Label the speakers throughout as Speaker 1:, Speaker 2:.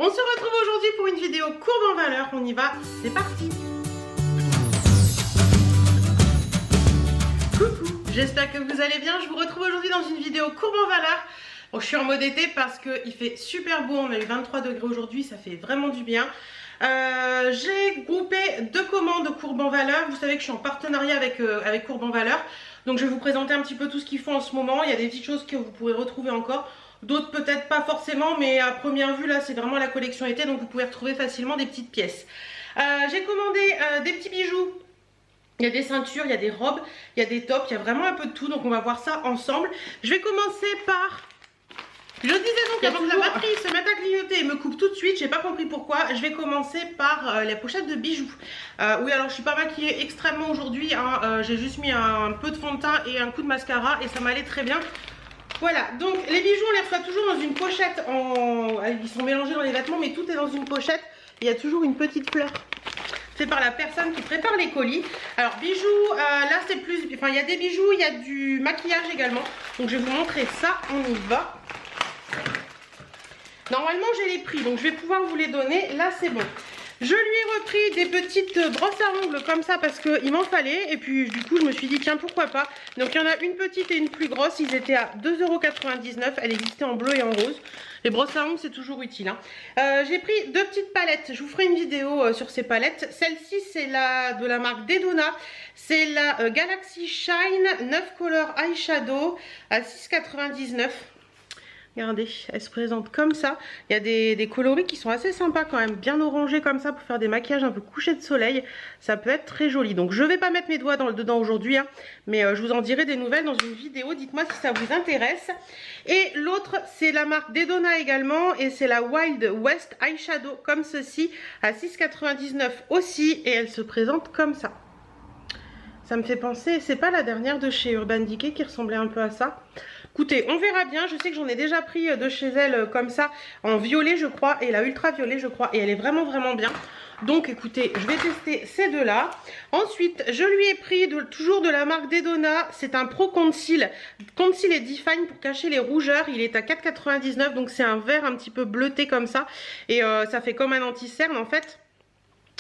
Speaker 1: On se retrouve aujourd'hui pour une vidéo courbe en valeur. On y va, c'est parti. Coucou, j'espère que vous allez bien. Je vous retrouve aujourd'hui dans une vidéo courbe en valeur. Bon, je suis en mode été parce qu'il fait super beau. On a eu 23 degrés aujourd'hui, ça fait vraiment du bien. J'ai groupé deux commandes courbe en valeur. Vous savez que je suis en partenariat avec Courbe en valeur. Donc je vais vous présenter un petit peu tout ce qu'ils font en ce moment. Il y a des petites choses que vous pourrez retrouver encore. D'autres peut-être pas forcément, mais à première vue là c'est vraiment la collection été. Donc vous pouvez retrouver facilement des petites pièces. J'ai commandé des petits bijoux. Il y a des ceintures, il y a des robes, il y a des tops. Il y a vraiment un peu de tout. Donc on va voir ça ensemble. Je vais commencer par... Je disais donc avant que la batterie se mette à clignoter et me coupe tout de suite, j'ai pas compris pourquoi. Je vais commencer par les pochettes de bijoux. Oui, alors je suis pas maquillée extrêmement aujourd'hui, hein. J'ai juste mis un peu de fond de teint et un coup de mascara et ça m'allait très bien. Voilà, donc les bijoux on les reçoit toujours dans une pochette. Ils sont mélangés dans les vêtements mais tout est dans une pochette. Il y a toujours une petite fleur fait par la personne qui prépare les colis. Alors bijoux, là c'est plus... Enfin il y a des bijoux, il y a du maquillage également. Donc je vais vous montrer ça, on y va. Normalement j'ai les prix donc je vais pouvoir vous les donner, là c'est bon. Je lui ai repris des petites brosses à ongles comme ça parce qu'il m'en fallait. Et puis du coup je me suis dit tiens pourquoi pas. Donc il y en a une petite et une plus grosse, ils étaient à 2,99 €. Elle existait en bleu et en rose. Les brosses à ongles c'est toujours utile, hein. J'ai pris deux petites palettes, je vous ferai une vidéo sur ces palettes. Celle-ci c'est de la marque Dedona. C'est la Galaxy Shine 9 Color Eyeshadow à 6,99 €. Regardez, elle se présente comme ça. Il y a des coloris qui sont assez sympas quand même, bien orangés comme ça pour faire des maquillages un peu couchés de soleil. Ça peut être très joli. Donc je ne vais pas mettre mes doigts dedans aujourd'hui, hein, mais je vous en dirai des nouvelles dans une vidéo. Dites-moi si ça vous intéresse. Et l'autre, c'est la marque Dedona également. Et c'est la Wild West Eyeshadow comme ceci à 6,99 € aussi. Et elle se présente comme ça. Ça me fait penser, c'est pas la dernière de chez Urban Decay qui ressemblait un peu à ça. Écoutez, on verra bien. Je sais que j'en ai déjà pris de chez elle comme ça, en violet je crois, et la ultra violet je crois, et elle est vraiment bien. Donc écoutez, je vais tester ces deux-là. Ensuite, je lui ai pris toujours de la marque Dedona. C'est un Pro Conceal et Define pour cacher les rougeurs. Il est à 4,99 €, donc c'est un vert un petit peu bleuté comme ça. Et ça fait comme un anti-cerne en fait.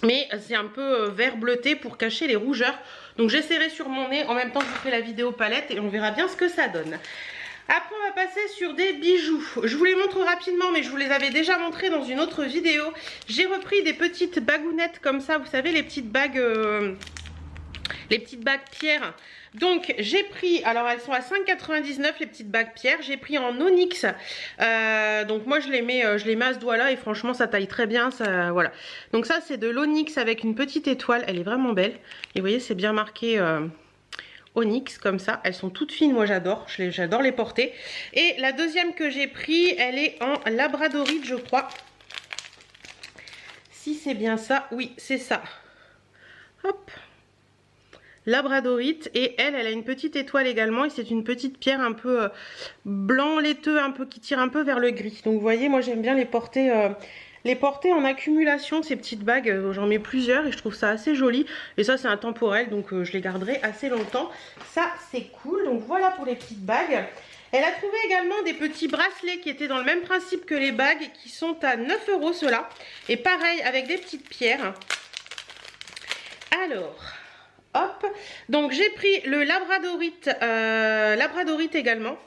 Speaker 1: Mais c'est un peu vert bleuté pour cacher les rougeurs. Donc j'essaierai sur mon nez. En même temps, je vous ferai la vidéo palette et on verra bien ce que ça donne. Après, on va passer sur des bijoux. Je vous les montre rapidement, mais je vous les avais déjà montrés dans une autre vidéo. J'ai repris des petites bagounettes comme ça. Vous savez, les petites bagues pierres. Donc j'ai pris, alors elles sont à 5,99 € les petites bagues pierres. J'ai pris en onyx. Donc moi je les mets à ce doigt là et franchement ça taille très bien. Ça, voilà. Donc ça c'est de l'onyx avec une petite étoile. Elle est vraiment belle. Et vous voyez c'est bien marqué onyx comme ça. Elles sont toutes fines, moi j'adore. J'adore les porter. Et la deuxième que j'ai pris, elle est en labradorite je crois. Si c'est bien ça, oui c'est ça. Hop. Labradorite et elle a une petite étoile également et c'est une petite pierre un peu blanc laiteux, un peu qui tire un peu vers le gris. Donc vous voyez moi j'aime bien les porter en accumulation ces petites bagues. J'en mets plusieurs et je trouve ça assez joli et ça c'est intemporel donc je les garderai assez longtemps. Ça c'est cool. Donc voilà pour les petites bagues. Elle a trouvé également des petits bracelets qui étaient dans le même principe que les bagues qui sont à 9 € ceux-là et pareil avec des petites pierres. Alors hop, donc j'ai pris le labradorite également.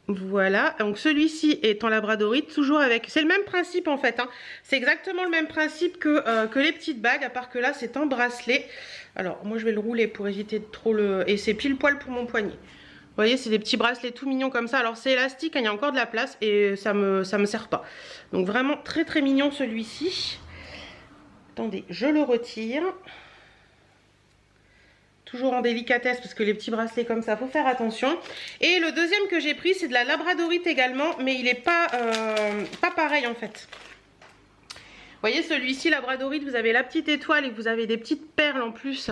Speaker 1: Voilà, donc celui-ci est en labradorite, toujours avec... C'est le même principe en fait, hein. C'est exactement le même principe que les petites bagues, à part que là c'est en bracelet. Alors moi je vais le rouler pour éviter de trop le... Et c'est pile poil pour mon poignet. Vous voyez, c'est des petits bracelets tout mignons comme ça. Alors c'est élastique, hein, il y a encore de la place et ça me sert pas. Donc vraiment très mignon celui-ci. Attendez, je le retire. Toujours en délicatesse parce que les petits bracelets comme ça, faut faire attention. Et le deuxième que j'ai pris, c'est de la labradorite également, mais il n'est pas pareil en fait. Vous voyez celui-ci, labradorite, vous avez la petite étoile et vous avez des petites perles en plus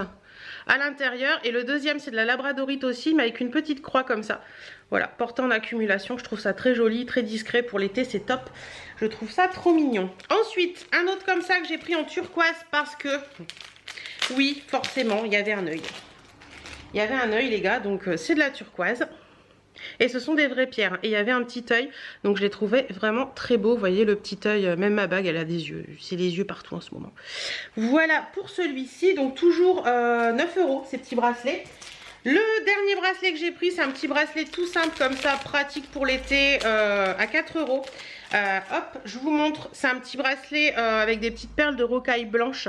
Speaker 1: à l'intérieur. Et le deuxième, c'est de la labradorite aussi, mais avec une petite croix comme ça. Voilà, porté en accumulation, je trouve ça très joli, très discret pour l'été, c'est top. Je trouve ça trop mignon. Ensuite, un autre comme ça que j'ai pris en turquoise parce que, oui, forcément, il y avait un œil. Il y avait un œil, les gars, donc c'est de la turquoise. Et ce sont des vraies pierres. Et il y avait un petit œil, donc je les trouvais vraiment très beaux. Vous voyez le petit œil, même ma bague, elle a des yeux. C'est les yeux partout en ce moment. Voilà pour celui-ci. Donc toujours 9 € ces petits bracelets. Le dernier bracelet que j'ai pris, c'est un petit bracelet tout simple comme ça, pratique pour l'été, à 4 €. Hop, je vous montre. C'est un petit bracelet avec des petites perles de rocaille blanche.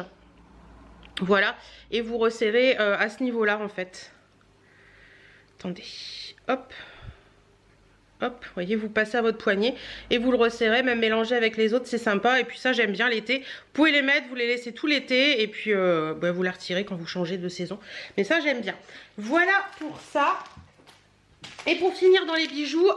Speaker 1: Voilà. Et vous resserrez à ce niveau-là en fait. Attendez. Hop. Hop, vous voyez, vous passez à votre poignet et vous le resserrez, même mélanger avec les autres, c'est sympa. Et puis ça, j'aime bien l'été. Vous pouvez les mettre, vous les laissez tout l'été et puis vous les retirez quand vous changez de saison. Mais ça, j'aime bien. Voilà pour ça. Et pour finir dans les bijoux,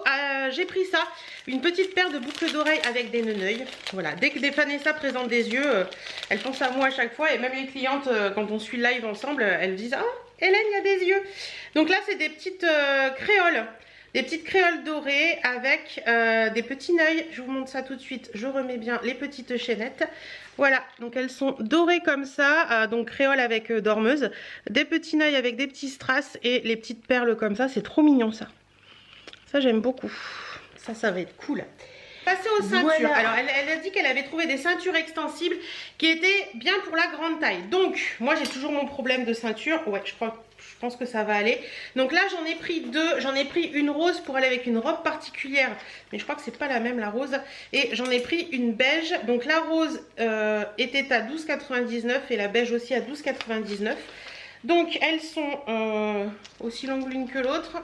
Speaker 1: j'ai pris ça. Une petite paire de boucles d'oreilles avec des neneuils. Voilà, dès que Vanessa présente des yeux, elle pense à moi à chaque fois. Et même les clientes, quand on suit le live ensemble, elles disent « Ah, Hélène, il y a des yeux !» Donc là, c'est des petites créoles. Des petites créoles dorées avec des petits œils. Je vous montre ça tout de suite. Je remets bien les petites chaînettes. Voilà, donc elles sont dorées comme ça. Donc créoles avec dormeuse. Des petits œils avec des petits strass et les petites perles comme ça. C'est trop mignon ça. Ça j'aime beaucoup. Ça va être cool. Passer aux ceintures. Voilà. Alors elle a dit qu'elle avait trouvé des ceintures extensibles qui étaient bien pour la grande taille. Donc moi j'ai toujours mon problème de ceinture. Ouais, je pense que ça va aller. Donc là j'en ai pris deux. J'en ai pris une rose pour aller avec une robe particulière. Mais je crois que c'est pas la même la rose. Et j'en ai pris une beige. Donc la rose était à 12,99 et la beige aussi à 12,99. Donc elles sont aussi longues l'une que l'autre.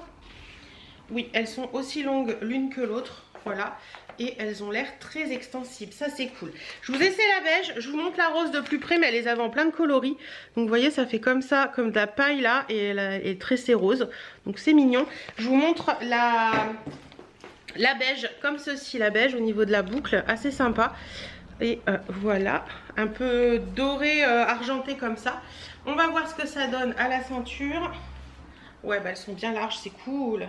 Speaker 1: Oui, elles sont aussi longues l'une que l'autre. Voilà. Et elles ont l'air très extensibles, ça c'est cool. Je vous essaie la beige, je vous montre la rose de plus près, mais elle les avait en plein de coloris. Donc vous voyez, ça fait comme ça, comme de la paille là, et elle est tressée rose. Donc c'est mignon. Je vous montre la beige, comme ceci, la beige au niveau de la boucle, assez sympa. Et voilà, un peu doré, argenté comme ça. On va voir ce que ça donne à la ceinture. Ouais, bah elles sont bien larges, c'est cool.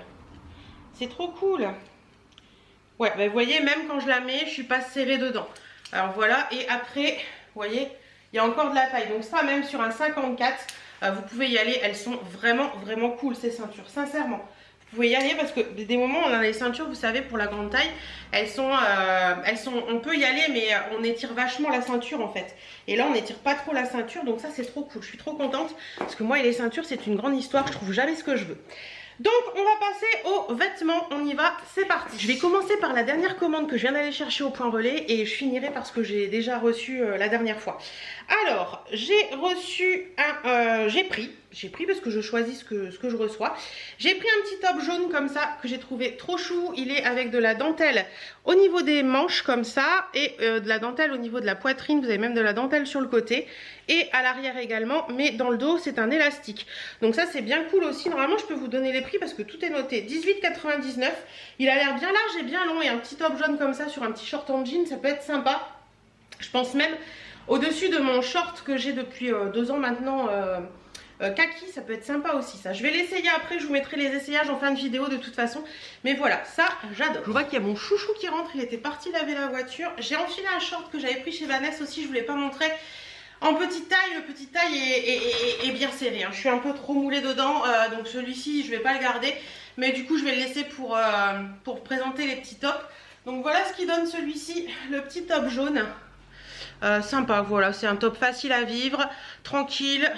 Speaker 1: C'est trop cool. Ouais, bah vous voyez, même quand je la mets, je suis pas serrée dedans. Alors voilà, et après, vous voyez, il y a encore de la taille. Donc ça, même sur un 54, vous pouvez y aller. Elles sont vraiment, vraiment cool, ces ceintures, sincèrement. Vous pouvez y aller parce que des moments, on a les ceintures, vous savez, pour la grande taille, on peut y aller, mais on étire vachement la ceinture, en fait. Et là, on n'étire pas trop la ceinture, donc ça, c'est trop cool. Je suis trop contente parce que moi et les ceintures, c'est une grande histoire. Je trouve jamais ce que je veux. Donc on va passer aux vêtements, on y va, c'est parti. Je vais commencer par la dernière commande que je viens d'aller chercher au point relais et je finirai par ce que j'ai déjà reçu la dernière fois. Alors, j'ai reçu j'ai pris parce que je choisis ce que je reçois. J'ai pris un petit top jaune comme ça que j'ai trouvé trop chou. Il est avec de la dentelle au niveau des manches comme ça et de la dentelle au niveau de la poitrine. Vous avez même de la dentelle sur le côté et à l'arrière également, mais dans le dos c'est un élastique. Donc ça c'est bien cool aussi. Normalement je peux vous donner les prix parce que tout est noté. 18,99. Il a l'air bien large et bien long et un petit top jaune comme ça sur un petit short en jean, ça peut être sympa. Je pense même au-dessus de mon short que j'ai depuis 2 ans maintenant, kaki, ça peut être sympa aussi ça. Je vais l'essayer après, je vous mettrai les essayages en fin de vidéo de toute façon. Mais voilà, ça j'adore. Je vois qu'il y a mon chouchou qui rentre, il était parti laver la voiture. J'ai enfilé un short que j'avais pris chez Vanessa aussi, je ne vous l'ai pas montré. En petite taille, le petit taille est bien serré, hein. Je suis un peu trop moulée dedans, donc celui-ci je ne vais pas le garder. Mais du coup je vais le laisser pour présenter les petits tops. Donc voilà ce qui donne celui-ci, le petit top jaune. Sympa, voilà, c'est un top facile à vivre, tranquille.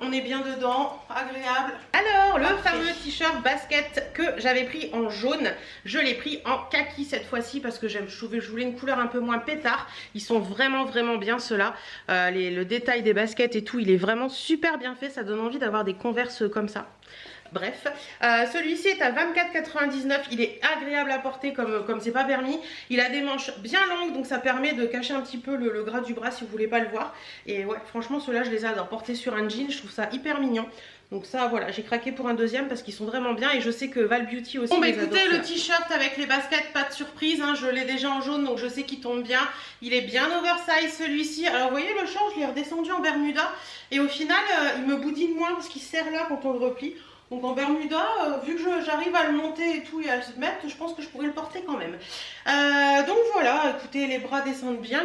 Speaker 1: On est bien dedans, agréable. Alors, le fameux t-shirt basket que j'avais pris en jaune, je l'ai pris en kaki cette fois-ci parce que je voulais une couleur un peu moins pétard. Ils sont vraiment, vraiment bien ceux-là. Le détail des baskets et tout, il est vraiment super bien fait. Ça donne envie d'avoir des Converse comme ça. Bref, celui-ci est à 24,99. Il est agréable à porter comme c'est pas permis. Il a des manches bien longues, donc ça permet de cacher un petit peu le gras du bras si vous voulez pas le voir. Et ouais, franchement, ceux-là, je les adore. Porter sur un jean, je trouve ça hyper mignon. Donc ça, voilà, j'ai craqué pour un deuxième parce qu'ils sont vraiment bien. Et je sais que Val Beauty aussi. Bon, bah écoutez, le t-shirt avec les baskets, pas de surprise, hein, je l'ai déjà en jaune, donc je sais qu'il tombe bien. Il est bien oversize celui-ci. Alors, vous voyez, le short, je l'ai redescendu en Bermuda. Et au final, il me boudine moins parce qu'il serre là quand on le replie. Donc en Bermuda, vu que j'arrive à le monter et tout et à le mettre, je pense que je pourrais le porter quand même. Donc voilà, écoutez, les bras descendent bien.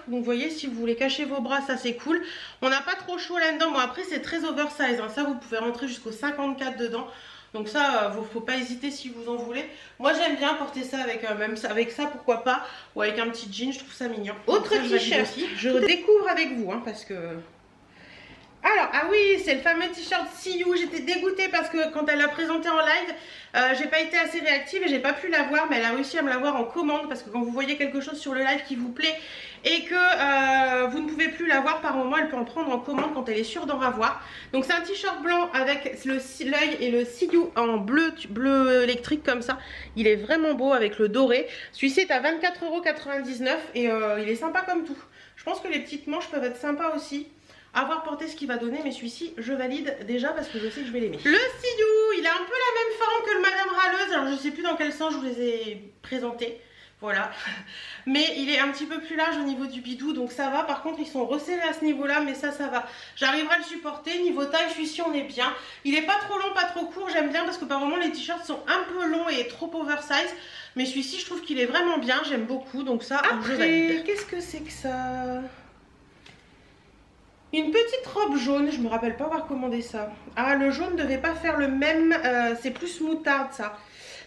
Speaker 1: Donc vous voyez, si vous voulez cacher vos bras, ça c'est cool. On n'a pas trop chaud là-dedans. Bon après c'est très oversize, hein. Ça vous pouvez rentrer jusqu'au 54 dedans. Donc ça, faut pas hésiter si vous en voulez. Moi j'aime bien porter ça avec, même avec ça, pourquoi pas, ou avec un petit jean, je trouve ça mignon. Autre t-shirt, je découvre avec vous, hein, parce que... Alors, ah oui, c'est le fameux t-shirt See You. J'étais dégoûtée parce que quand elle l'a présenté en live, j'ai pas été assez réactive et j'ai pas pu l'avoir, mais elle a réussi à me l'avoir en commande parce que quand vous voyez quelque chose sur le live qui vous plaît et que vous ne pouvez plus l'avoir par moment, elle peut en prendre en commande quand elle est sûre d'en avoir. Donc c'est un t-shirt blanc avec l'œil et le See You en bleu électrique comme ça. Il est vraiment beau avec le doré. Celui-ci est à 24,99 € et il est sympa comme tout. Je pense que les petites manches peuvent être sympas aussi. À voir porter ce qu'il va donner, mais celui-ci je valide déjà parce que je sais que je vais l'aimer. Le See You, il a un peu la même forme que le Madame Râleuse, alors je sais plus dans quel sens je vous les ai présentés, voilà. Mais il est un petit peu plus large au niveau du bidou, donc ça va. Par contre ils sont resserrés à ce niveau là, mais ça va. J'arriverai à le supporter. Niveau taille, celui-ci on est bien. Il est pas trop long, pas trop court, j'aime bien parce que par moment les t-shirts sont un peu longs et trop oversize. Mais celui-ci je trouve qu'il est vraiment bien, j'aime beaucoup, donc ça je valide. Qu'est-ce que c'est que ça ? Une petite robe jaune, je me rappelle pas avoir commandé ça. Ah, le jaune devait pas faire le même, c'est plus moutarde ça.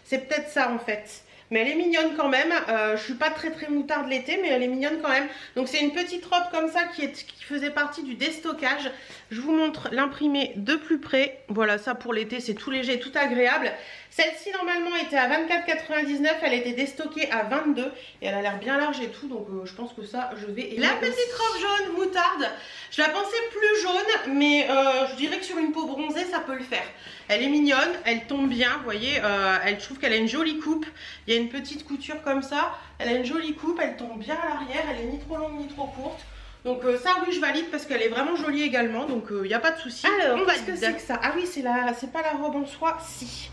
Speaker 1: C'est peut-être ça en fait. Mais elle est mignonne quand même. Je suis pas très moutarde l'été, mais elle est mignonne quand même. Donc c'est une petite robe comme ça qui faisait partie du déstockage. Je vous montre l'imprimé de plus près. Voilà, ça pour l'été, c'est tout léger, tout agréable. Celle-ci normalement était à 24,99 €, elle était déstockée à 22 € et elle a l'air bien large et tout, donc je pense que ça je vais aimer. La petite robe jaune moutarde, je la pensais plus jaune, mais je dirais que sur une peau bronzée ça peut le faire. Elle est mignonne, elle tombe bien, vous voyez, je trouve qu'elle a une jolie coupe, il y a une petite couture comme ça, elle a une jolie coupe, elle tombe bien à l'arrière, elle est ni trop longue ni trop courte. Donc ça oui je valide parce qu'elle est vraiment jolie également, donc il n'y a pas de souci. Alors qu'est-ce que c'est que ça? Ah oui c'est pas la robe en soie, si.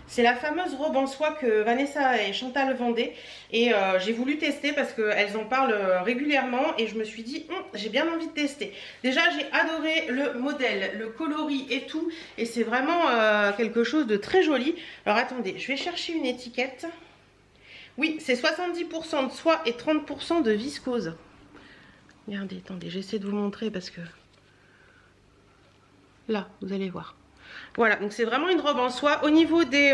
Speaker 1: C'est la fameuse robe en soie que Vanessa et Chantal vendaient et j'ai voulu tester parce qu'elles en parlent régulièrement et je me suis dit j'ai bien envie de tester. Déjà j'ai adoré le modèle, le coloris et tout et c'est vraiment quelque chose de très joli. Alors attendez, je vais chercher une étiquette. Oui, c'est 70% de soie et 30% de viscose. Regardez, attendez, j'essaie de vous montrer parce que là, vous allez voir. Voilà, donc c'est vraiment une robe en soie. Au niveau des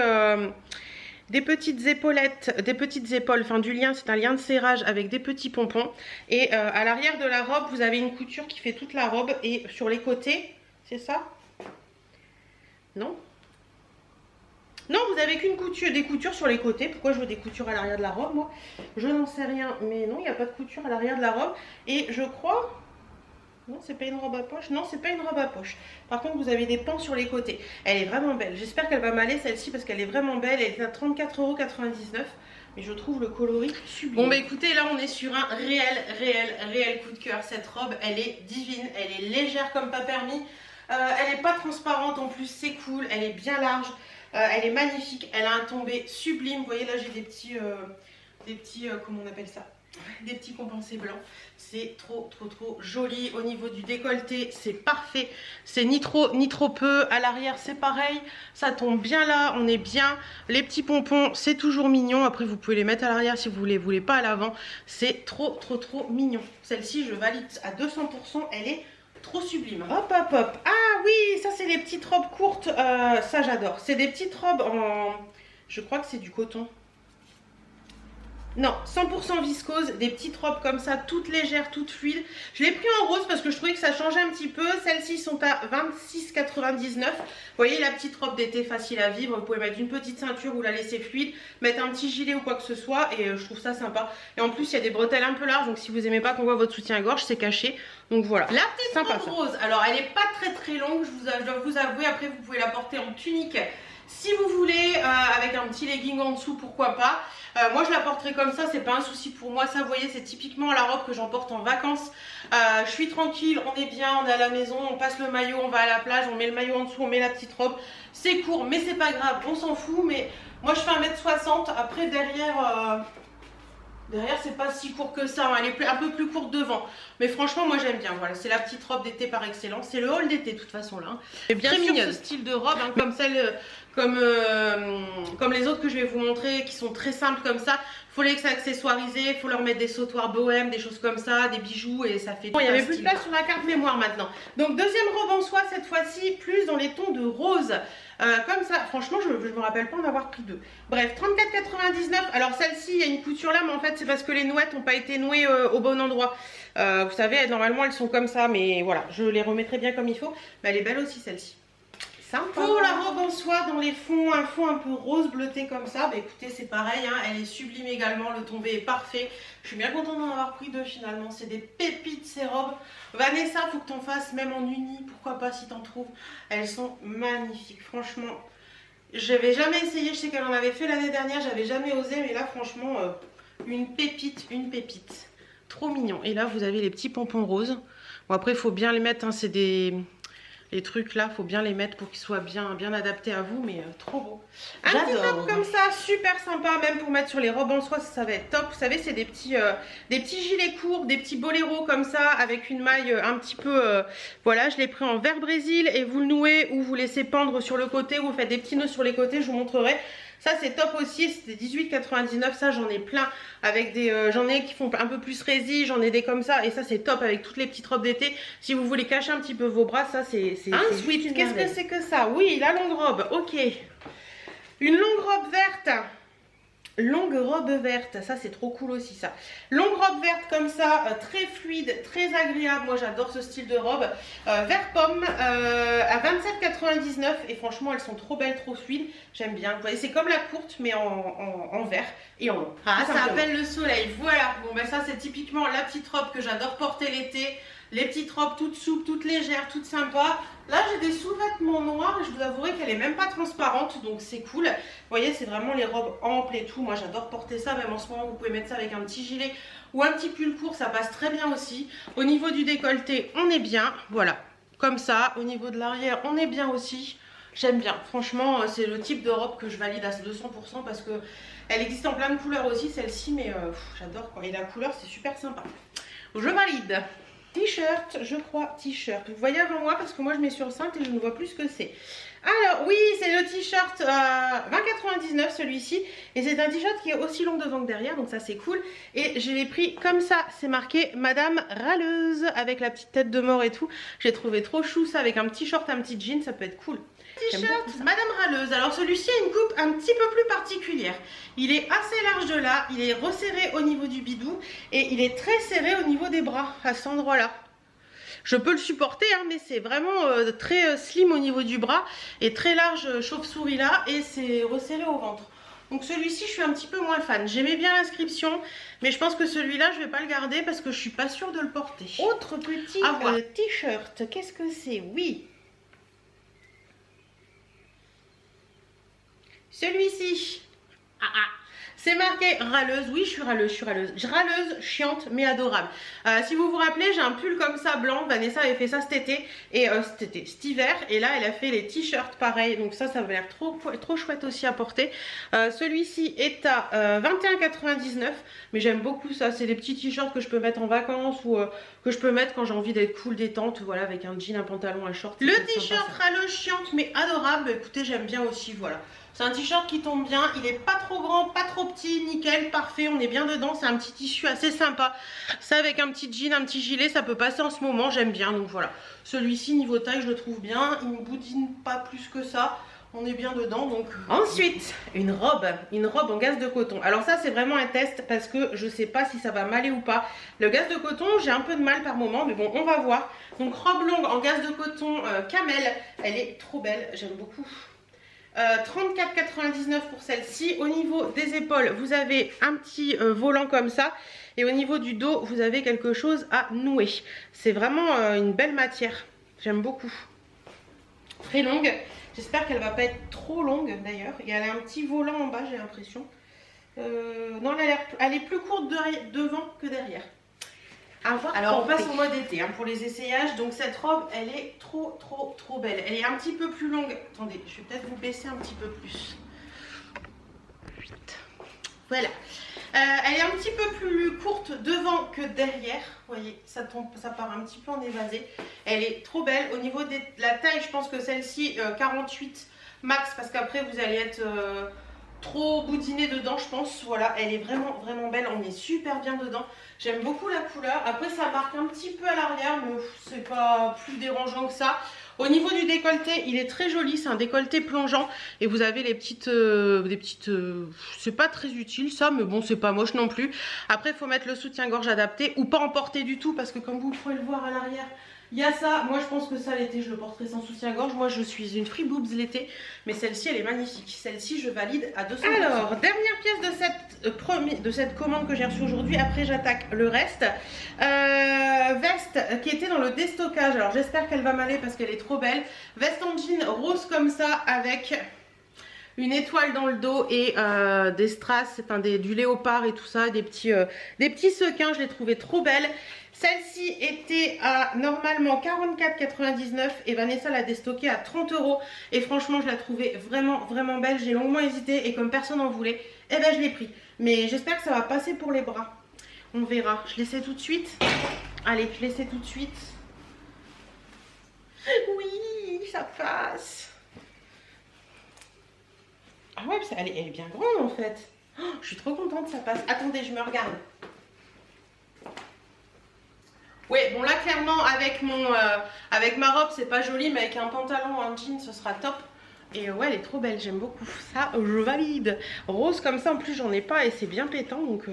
Speaker 1: petites épaulettes, des petites épaules, enfin du lien, c'est un lien de serrage avec des petits pompons. Et à l'arrière de la robe, vous avez une couture qui fait toute la robe. Et sur les côtés, c'est ça? Non? Non, vous avez qu'une couture, des coutures sur les côtés. Pourquoi je veux des coutures à l'arrière de la robe, moi? Je n'en sais rien, mais non, il n'y a pas de couture à l'arrière de la robe. Et je crois... Non, c'est pas une robe à poche. Non, c'est pas une robe à poche. Par contre, vous avez des pans sur les côtés. Elle est vraiment belle. J'espère qu'elle va m'aller celle-ci parce qu'elle est vraiment belle. Elle est à 34,99 €. Mais je trouve le coloris sublime. Bon, bah écoutez, là, on est sur un réel coup de cœur. Cette robe, elle est divine. Elle est légère comme pas permis. Elle n'est pas transparente en plus. C'est cool. Elle est bien large. Elle est magnifique. Elle a un tombé sublime. Vous voyez, là, j'ai des petits comment on appelle ça? Des petits compensés blancs. C'est trop joli. Au niveau du décolleté, c'est parfait. C'est ni trop peu. À l'arrière, c'est pareil. Ça tombe bien là. On est bien. Les petits pompons, c'est toujours mignon. Après, vous pouvez les mettre à l'arrière si vous voulez pas à l'avant. C'est trop mignon. Celle-ci, je valide à 200%. Elle est trop sublime. Hop. Ah oui, ça, c'est les petites robes courtes. Ça, j'adore. C'est des petites robes en... Je crois que c'est du coton. Non, 100% viscose, des petites robes comme ça, toutes légères, toutes fluides. Je l'ai pris en rose parce que je trouvais que ça changeait un petit peu. Celles-ci sont à 26,99 €. Vous voyez la petite robe d'été facile à vivre. Vous pouvez mettre une petite ceinture ou la laisser fluide, mettre un petit gilet ou quoi que ce soit et je trouve ça sympa. Et en plus, il y a des bretelles un peu larges, donc si vous aimez pas qu'on voit votre soutien-gorge, c'est caché. Donc voilà. La petite robe rose, alors elle n'est pas très longue, je dois vous avouer. Après, vous pouvez la porter en tunique. Si vous voulez, avec un petit legging en dessous, pourquoi pas. Moi je la porterai comme ça, c'est pas un souci pour moi. Ça, vous voyez, c'est typiquement la robe que j'emporte en vacances. Je suis tranquille, on est bien, on est à la maison, on passe le maillot, on va à la plage, on met le maillot en dessous, on met la petite robe. C'est court, mais c'est pas grave, on s'en fout. Mais moi je fais 1,60 m. Après derrière... Derrière, c'est pas si court que ça, hein. Elle est un peu plus courte devant. Mais franchement, moi j'aime bien. Voilà, c'est la petite robe d'été par excellence. C'est le haul d'été de toute façon là. Hein. Et bien sûr, ce style de robe, hein, comme celle comme les autres que je vais vous montrer qui sont très simples comme ça. Faut les accessoiriser, faut leur mettre des sautoirs bohème, des choses comme ça, des bijoux et ça fait bon, il n'y avait plus de place sur la carte mémoire maintenant. Donc deuxième robe en soie cette fois-ci, plus dans les tons de rose. Comme ça, franchement je me rappelle pas en avoir pris deux. Bref, 34,99. Alors celle-ci, il y a une couture là, mais en fait c'est parce que les nouettes n'ont pas été nouées au bon endroit. Vous savez, normalement elles sont comme ça, mais voilà, je les remettrai bien comme il faut. Mais elle est belle aussi celle-ci. Pour la robe en soie dans les fonds, un fond un peu rose bleuté comme ça, bah écoutez c'est pareil, hein, elle est sublime également, le tombé est parfait. Je suis bien contente d'en avoir pris deux finalement, c'est des pépites ces robes. Vanessa, faut que t'en fasses même en uni, pourquoi pas si t'en trouves. Elles sont magnifiques, franchement. J'avais jamais essayé, je sais qu'elle en avait fait l'année dernière, j'avais jamais osé, mais là franchement, une pépite, une pépite. Trop mignon. Et là vous avez les petits pompons roses. Bon après il faut bien les mettre, hein, c'est des... Les trucs là, faut bien les mettre pour qu'ils soient bien adaptés à vous, mais trop beau. Un petit top comme ça, super sympa, même pour mettre sur les robes en soie, ça va être top. Vous savez, c'est des petits gilets courts, des petits boléros comme ça, avec une maille un petit peu... voilà, je l'ai pris en vert brésil et vous le nouez ou vous laissez pendre sur le côté, ou vous faites des petits nœuds sur les côtés, je vous montrerai. Ça c'est top aussi, c'était 18,99, ça j'en ai plein avec des, j'en ai qui font un peu plus résille, j'en ai des comme ça et ça c'est top avec toutes les petites robes d'été. Si vous voulez cacher un petit peu vos bras, ça c'est sweet. Qu'est-ce que c'est que ça? Oui, la longue robe, ok. Une longue robe verte. Longue robe verte, ça c'est trop cool aussi ça. Longue robe verte comme ça, très fluide, très agréable. Moi j'adore ce style de robe. Vert pomme à 27,99 et franchement elles sont trop belles, trop fluides. J'aime bien. Vous voyez, c'est comme la courte mais en vert et en long. Ah, ça appelle le soleil. Voilà. Bon ben ça c'est typiquement la petite robe que j'adore porter l'été. Les petites robes toutes souples, toutes légères, toutes sympas. Là, j'ai des sous-vêtements noirs et je vous avouerai qu'elle est même pas transparente, donc c'est cool. Vous voyez, c'est vraiment les robes amples et tout. Moi, j'adore porter ça, même en ce moment, vous pouvez mettre ça avec un petit gilet ou un petit pull court, ça passe très bien aussi. Au niveau du décolleté, on est bien, voilà, comme ça. Au niveau de l'arrière, on est bien aussi. J'aime bien, franchement, c'est le type de robe que je valide à 200% parce que elle existe en plein de couleurs aussi, celle-ci, mais j'adore quoi. Et la couleur, c'est super sympa. Je valide. T-shirt, je crois, t-shirt. Vous voyez avant moi parce que moi je mets sur le cintre et je ne vois plus ce que c'est. Alors oui, c'est le t-shirt 20,99 celui-ci. Et c'est un t-shirt qui est aussi long devant que derrière, donc ça c'est cool. Et je l'ai pris comme ça, c'est marqué Madame Râleuse avec la petite tête de mort et tout. J'ai trouvé trop chou ça avec un petit short, un petit jean, ça peut être cool. T-shirt Madame Râleuse. Alors celui-ci a une coupe un petit peu plus particulière. Il est assez large de là, il est resserré au niveau du bidou et il est très serré au niveau des bras à cet endroit-là. Je peux le supporter, hein, mais c'est vraiment très slim au niveau du bras et très large chauve-souris là et c'est resserré au ventre. Donc celui-ci, je suis un petit peu moins fan. J'aimais bien l'inscription, mais je pense que celui-là, je vais pas le garder parce que je suis pas sûre de le porter. Autre petit t-shirt, qu'est-ce que c'est? Oui. Celui-ci, c'est marqué râleuse. Oui, je suis râleuse, râleuse, chiante, mais adorable. Si vous vous rappelez, j'ai un pull comme ça blanc. Vanessa avait fait ça cet été et cet hiver. Et là, elle a fait les t-shirts pareil. Donc ça va l'air trop chouette aussi à porter. Celui-ci est à 21,99. Mais j'aime beaucoup ça. C'est des petits t-shirts que je peux mettre en vacances ou que je peux mettre quand j'ai envie d'être cool, détente. Voilà, avec un jean, un pantalon, un short. Le t-shirt râleuse, chiante, mais adorable. Écoutez, j'aime bien aussi. Voilà. C'est un t-shirt qui tombe bien, il est pas trop grand, pas trop petit, nickel, parfait, on est bien dedans, c'est un petit tissu assez sympa. Ça avec un petit jean, un petit gilet, ça peut passer en ce moment, j'aime bien, donc voilà. Celui-ci, niveau taille, je le trouve bien, il me boudine pas plus que ça, on est bien dedans, donc... Ensuite, une robe en gaze de coton. Alors ça, c'est vraiment un test parce que je sais pas si ça va m'aller ou pas. Le gaze de coton, j'ai un peu de mal par moment, mais bon, on va voir. Donc robe longue en gaze de coton camel, elle est trop belle, j'aime beaucoup. 34,99 pour celle-ci. Au niveau des épaules, vous avez un petit volant comme ça. Et au niveau du dos, vous avez quelque chose à nouer. C'est vraiment une belle matière. J'aime beaucoup. Très longue. J'espère qu'elle va pas être trop longue d'ailleurs. Et elle a un petit volant en bas, j'ai l'impression. Non, elle est plus courte devant que derrière. Alors on passe au mode été pour les essayages. Donc cette robe, elle est trop belle. Elle est un petit peu plus longue. Attendez, je vais peut-être vous baisser un petit peu plus. Voilà. Elle est un petit peu plus courte devant que derrière. Vous voyez, ça part un petit peu en évasé. Elle est trop belle. Au niveau de la taille, je pense que celle-ci, 48, max parce qu'après vous allez être trop boudiné dedans je pense. Voilà, elle est vraiment vraiment belle, on est super bien dedans. J'aime beaucoup la couleur. Après ça marque un petit peu à l'arrière mais c'est pas plus dérangeant que ça. Au niveau du décolleté, il est très joli, c'est un décolleté plongeant et vous avez les petites, c'est pas très utile ça, mais bon c'est pas moche non plus. Après il faut mettre le soutien-gorge adapté ou pas en porter du tout parce que comme vous pouvez le voir à l'arrière, il y a ça. Moi je pense que ça l'été je le porterai sans soutien-gorge. Moi je suis une free boobs l'été, mais celle-ci elle est magnifique. Celle-ci je valide à 200%. Alors dernière pièce de cette commande que j'ai reçue aujourd'hui. Après j'attaque le reste. Veste qui était dans le déstockage. Alors j'espère qu'elle va m'aller parce qu'elle est trop belle. Veste en jean rose comme ça avec une étoile dans le dos et des strass, enfin du léopard et tout ça, des petits sequins. Je l'ai trouvée trop belle. Celle-ci était à normalement 44,99 et Vanessa l'a déstockée à 30 €. Et franchement, je la trouvais vraiment, vraiment belle. J'ai longuement hésité et comme personne n'en voulait, eh ben je l'ai pris. Mais j'espère que ça va passer pour les bras. On verra. Je l'essaie tout de suite. Allez, je l'essaie tout de suite. Oui, ça passe. Ah ouais, elle est bien grande en fait. Oh, je suis trop contente, ça passe. Attendez, je me regarde. Ouais, bon là clairement avec ma robe c'est pas joli, mais avec un pantalon ou un jean ce sera top. Et ouais, elle est trop belle, j'aime beaucoup. Ça, je valide. Rose comme ça, en plus j'en ai pas et c'est bien pétant, donc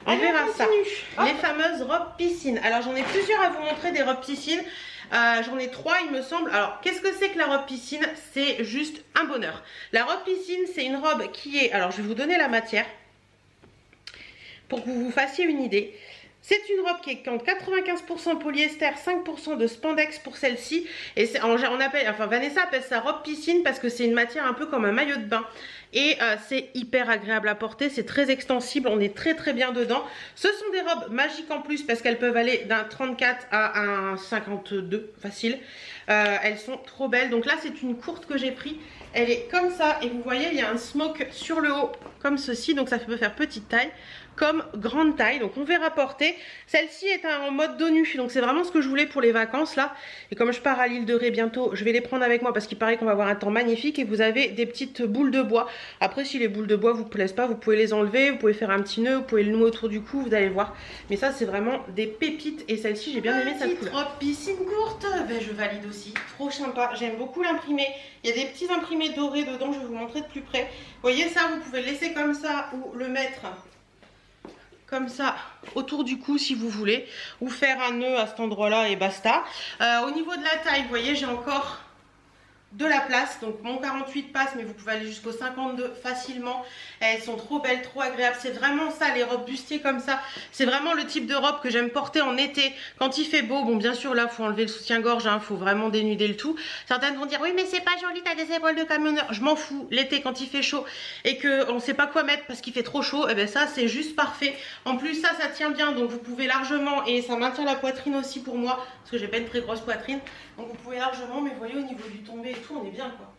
Speaker 1: on verra ça. Les fameuses robes piscine. Alors j'en ai plusieurs à vous montrer, des robes piscine. J'en ai 3 il me semble. Alors qu'est-ce que c'est que la robe piscine? C'est juste un bonheur. La robe piscine c'est une robe qui est... Alors je vais vous donner la matière pour que vous vous fassiez une idée. C'est une robe qui est en 95% polyester, 5% de spandex pour celle-ci. Et on appelle, enfin Vanessa appelle ça robe piscine parce que c'est une matière un peu comme un maillot de bain. Et c'est hyper agréable à porter, c'est très extensible, on est très très bien dedans. Ce sont des robes magiques en plus parce qu'elles peuvent aller d'un 34 à un 52 facile. Elles sont trop belles. Donc là c'est une courte que j'ai pris. Elle est comme ça et vous voyez il y a un smoke sur le haut comme ceci. Donc ça peut faire petite taille comme grande taille, donc on verra porter. Celle-ci est en mode dos nu, donc c'est vraiment ce que je voulais pour les vacances là. Et comme je pars à l'île de Ré bientôt, je vais les prendre avec moi parce qu'il paraît qu'on va avoir un temps magnifique. Et vous avez des petites boules de bois. Après si les boules de bois vous plaisent pas, vous pouvez les enlever, vous pouvez faire un petit nœud, vous pouvez le nouer autour du cou, vous allez voir. Mais ça c'est vraiment des pépites et celle-ci j'ai bien aimé cette couleur. Robe piscine courte, ben, je valide aussi, trop sympa, j'aime beaucoup l'imprimé. Il y a des petits imprimés dorés dedans, je vais vous montrer de plus près. Vous voyez ça, vous pouvez le laisser comme ça ou le mettre comme ça autour du cou si vous voulez, ou faire un nœud à cet endroit là et basta. Au niveau de la taille, vous voyez j'ai encore de la place, donc mon 48 passe mais vous pouvez aller jusqu'au 52 facilement. Elles sont trop belles, trop agréables, c'est vraiment ça les robes bustiers comme ça, c'est vraiment le type de robe que j'aime porter en été quand il fait beau. Bon bien sûr là faut enlever le soutien-gorge, hein, faut vraiment dénuder le tout. Certaines vont dire oui mais c'est pas joli, t'as des épaules de camionneur. Je m'en fous, l'été quand il fait chaud et qu'on sait pas quoi mettre parce qu'il fait trop chaud, et ben ça c'est juste parfait. En plus ça tient bien, donc vous pouvez largement, et ça maintient la poitrine aussi pour moi parce que j'ai pas une très grosse poitrine, donc vous pouvez largement, mais vous voyez au niveau du tombé et tout on est bien quoi.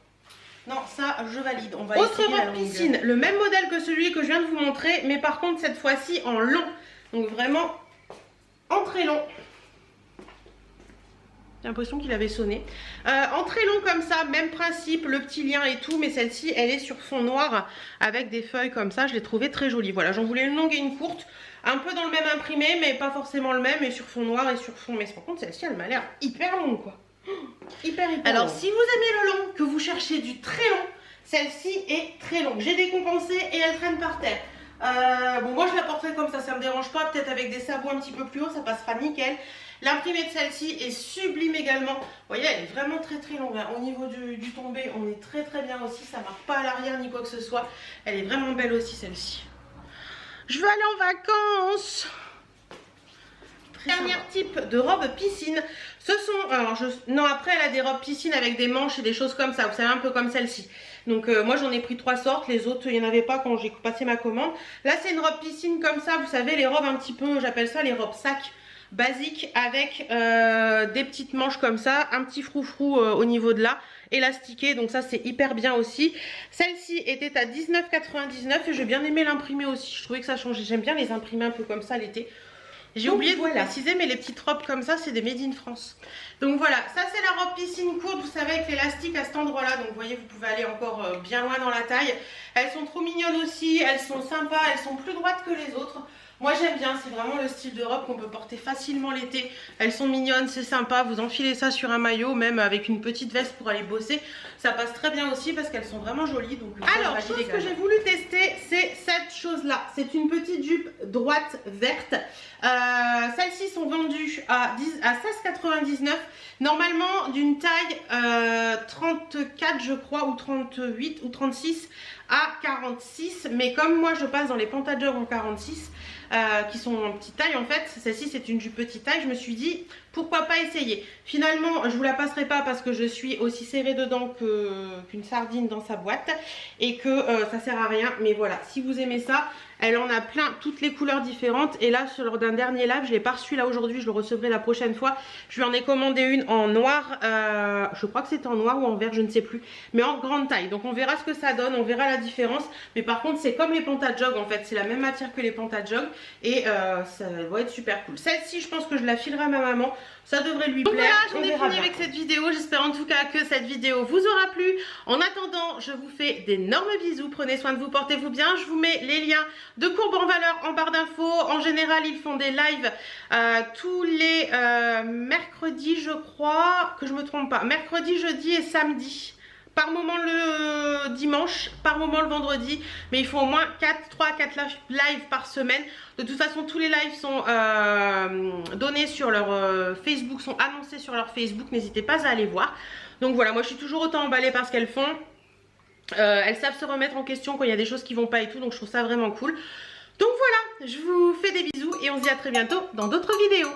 Speaker 1: Non, ça je valide. On va autre robe piscine, le même modèle que celui que je viens de vous montrer, mais par contre cette fois-ci en long. Donc vraiment en très long. J'ai l'impression qu'il avait sonné. En très long comme ça, même principe, le petit lien et tout, mais celle-ci elle est sur fond noir avec des feuilles comme ça. Je l'ai trouvée très jolie. Voilà, j'en voulais une longue et une courte, un peu dans le même imprimé, mais pas forcément le même, et sur fond noir et sur fond. Mais par contre celle-ci elle m'a l'air hyper longue quoi. Hyper alors long. Si vous aimez le long, que vous cherchez du très long, celle-ci est très longue. J'ai décompensé et elle traîne par terre. Bon moi je la porterai comme ça me dérange pas, peut-être avec des sabots un petit peu plus haut ça passera nickel. L'imprimé de celle-ci est sublime également. Vous voyez elle est vraiment très très longue, hein. Au niveau du tombé on est très très bien aussi, ça marque pas à l'arrière ni quoi que ce soit. Elle est vraiment belle aussi celle-ci. Je veux aller en vacances. Dernier type de robe piscine, ce sont, alors non après elle a des robes piscine avec des manches et des choses comme ça, vous savez un peu comme celle-ci. Donc moi j'en ai pris 3 sortes, les autres il n'y en avait pas quand j'ai passé ma commande. Là c'est une robe piscine comme ça, vous savez les robes un petit peu, j'appelle ça les robes sac basiques avec des petites manches comme ça, un petit froufrou au niveau de là, élastiqué, donc ça c'est hyper bien aussi. Celle-ci était à 19,99 et j'ai bien aimé l'imprimer aussi, je trouvais que ça changeait, j'aime bien les imprimer un peu comme ça l'été. J'ai oublié de vous préciser, mais les petites robes comme ça, c'est des made in France. Donc voilà, ça c'est la robe piscine courte, vous savez, avec l'élastique à cet endroit-là. Donc vous voyez, vous pouvez aller encore bien loin dans la taille. Elles sont trop mignonnes aussi, elles sont sympas, elles sont plus droites que les autres. Moi j'aime bien, c'est vraiment le style de robe qu'on peut porter facilement l'été. Elles sont mignonnes, c'est sympa, vous enfilez ça sur un maillot, même avec une petite veste pour aller bosser. Ça passe très bien aussi parce qu'elles sont vraiment jolies. Donc, alors, chose que j'ai voulu tester, c'est cette chose-là. C'est une petite jupe droite verte. Celles-ci sont vendues à 16,99. Normalement d'une taille 34 je crois, ou 38 ou 36 à 46. Mais comme moi je passe dans les pantajogs en 46, qui sont en petite taille en fait, celle-ci c'est une jupe petite taille, je me suis dit pourquoi pas essayer. Finalement je vous la passerai pas parce que je suis aussi serrée dedans qu'une sardine dans sa boîte et que ça sert à rien. Mais voilà, si vous aimez ça, elle en a plein, toutes les couleurs différentes. Et là, lors d'un dernier live, je l'ai pas reçu là aujourd'hui, je le recevrai la prochaine fois. Je lui en ai commandé une en noir, je crois que c'est en noir ou en vert, je ne sais plus, mais en grande taille. Donc on verra ce que ça donne, on verra la différence. Mais par contre, c'est comme les pantajogs en fait, c'est la même matière que les pantajogs et ça va être super cool. Celle-ci, je pense que je la filerai à ma maman, ça devrait lui plaire. Voilà, j'en ai fini avec cette vidéo. J'espère en tout cas que cette vidéo vous aura plu. En attendant, je vous fais d'énormes bisous. Prenez soin de vous, portez-vous bien. Je vous mets les liens de Courbe en Valeur en barre d'infos. En général, ils font des lives tous les mercredis, je crois, que je me trompe pas. Mercredi, jeudi et samedi. Par moment le dimanche, par moment le vendredi, mais ils font au moins 3 à 4 lives par semaine. De toute façon, tous les lives sont donnés sur leur Facebook, sont annoncés sur leur Facebook, n'hésitez pas à aller voir. Donc voilà, moi je suis toujours autant emballée par ce qu'elles font. Elles savent se remettre en question quand il y a des choses qui vont pas et tout, donc je trouve ça vraiment cool. Donc voilà, je vous fais des bisous et on se dit à très bientôt dans d'autres vidéos.